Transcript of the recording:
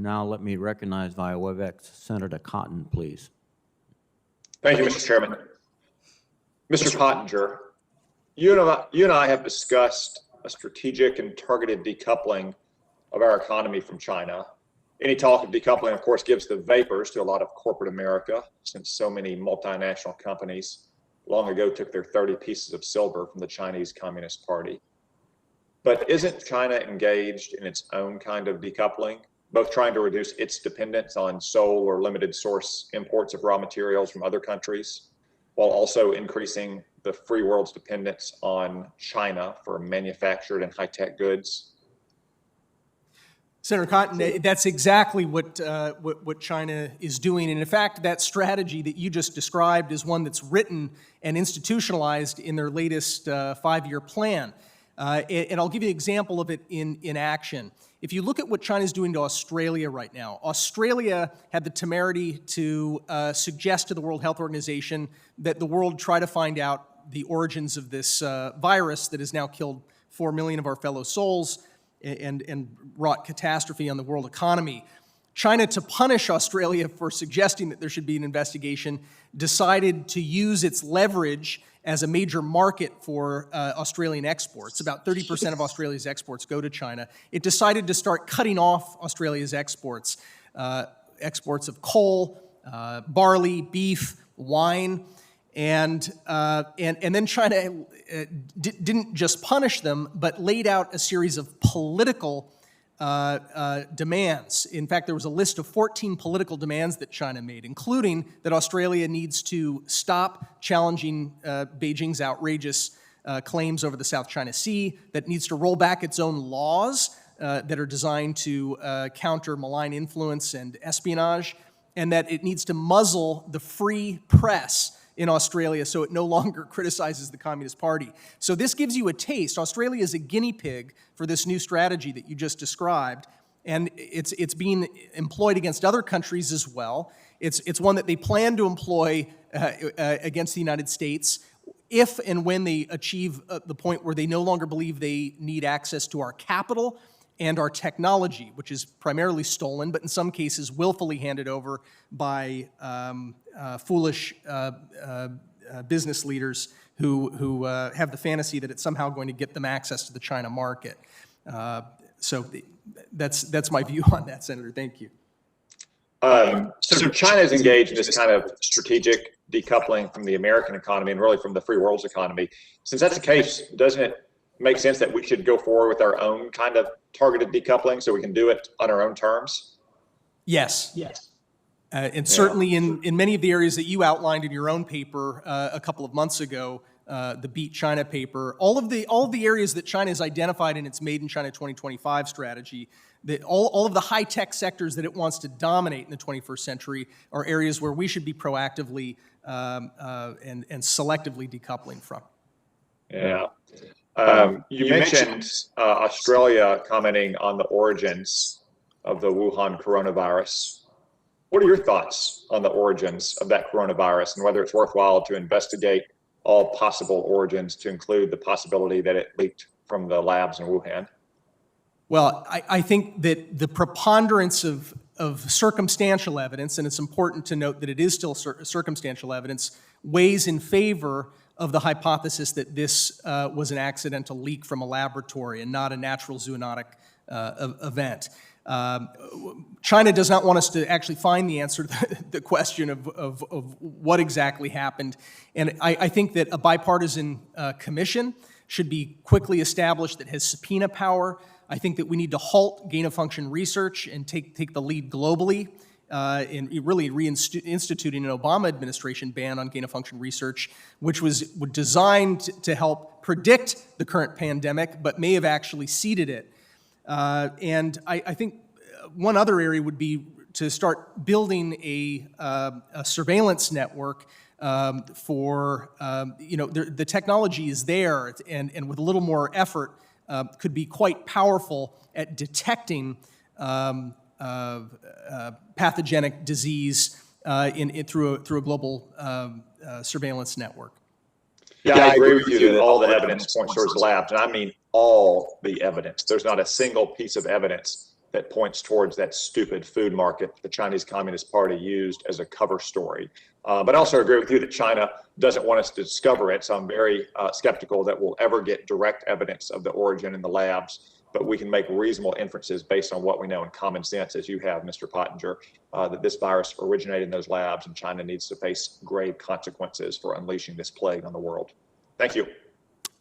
now let me recognize via WebEx Senator Cotton, please. Thank you, Mr. Chairman. Mr. Pottinger, you and I have discussed a strategic and targeted decoupling of our economy from China. Any talk of decoupling, of course, gives the vapors to a lot of corporate America, since so many multinational companies long ago took their 30 pieces of silver from the Chinese Communist Party. But isn't China engaged in its own kind of decoupling, both trying to reduce its dependence on sole or limited source imports of raw materials from other countries, while also increasing the free world's dependence on China for manufactured and high-tech goods? Senator Cotton, that's exactly what China is doing. And in fact, that strategy that you just described is one that's written and institutionalized in their latest 5-year plan. And I'll give you an example of it in action. If you look at what China's doing to Australia right now, Australia had the temerity to suggest to the World Health Organization that the world try to find out the origins of this virus that has now killed 4 million of our fellow souls and wrought catastrophe on the world economy. China, to punish Australia for suggesting that there should be an investigation, decided to use its leverage as a major market for Australian exports. About 30% of Australia's exports go to China. It decided to start cutting off Australia's exports, exports of coal, barley, beef, wine, and then China didn't just punish them, but laid out a series of political demands. In fact, there was a list of 14 political demands that China made, including that Australia needs to stop challenging Beijing's outrageous claims over the South China Sea, that needs to roll back its own laws that are designed to counter malign influence and espionage, and that it needs to muzzle the free press in Australia so it no longer criticizes the Communist Party. So this gives you a taste. Australia is a guinea pig for this new strategy that you just described, and it's being employed against other countries as well. It's one that they plan to employ against the United States if and when they achieve the point where they no longer believe they need access to our capital and our technology, which is primarily stolen, but in some cases willfully handed over by foolish business leaders who have the fantasy that it's somehow going to get them access to the China market. So that's my view on that, Senator. Thank you. So China is engaged in this kind of strategic decoupling from the American economy and really from the free world's economy. Since that's the case, doesn't it make sense that we should go forward with our own kind of targeted decoupling so we can do it on our own terms? Yes. Yes. And certainly in many of the areas that you outlined in your own paper a couple of months ago, the Beat China paper, all of the areas that China has identified in its Made in China 2025 strategy, that all of the high-tech sectors that it wants to dominate in the 21st century are areas where we should be proactively and selectively decoupling from. Yeah. You mentioned Australia commenting on the origins of the Wuhan coronavirus. What are your thoughts on the origins of that coronavirus and whether it's worthwhile to investigate all possible origins to include the possibility that it leaked from the labs in Wuhan? Well, I think that the preponderance of circumstantial evidence, and it's important to note that it is still circumstantial evidence, weighs in favor of the hypothesis that this was an accidental leak from a laboratory and not a natural zoonotic event. China does not want us to actually find the answer to the question of what exactly happened. And I think that a bipartisan commission should be quickly established that has subpoena power. I think that we need to halt gain-of-function research and take the lead globally in really reinstituting an Obama administration ban on gain-of-function research, which was designed to help predict the current pandemic, but may have actually seeded it. And I think one other area would be to start building a surveillance network for, the technology is there, and with a little more effort, could be quite powerful at detecting pathogenic disease through a global surveillance network. Yeah, I agree with you that all the evidence points towards labs, and I mean all the evidence. There's not a single piece of evidence that points towards that stupid food market the Chinese Communist Party used as a cover story. But I also agree with you that China doesn't want us to discover it, so I'm very skeptical that we'll ever get direct evidence of the origin in the labs. But we can make reasonable inferences based on what we know in common sense, as you have, Mr. Pottinger, that this virus originated in those labs and China needs to face grave consequences for unleashing this plague on the world. Thank you.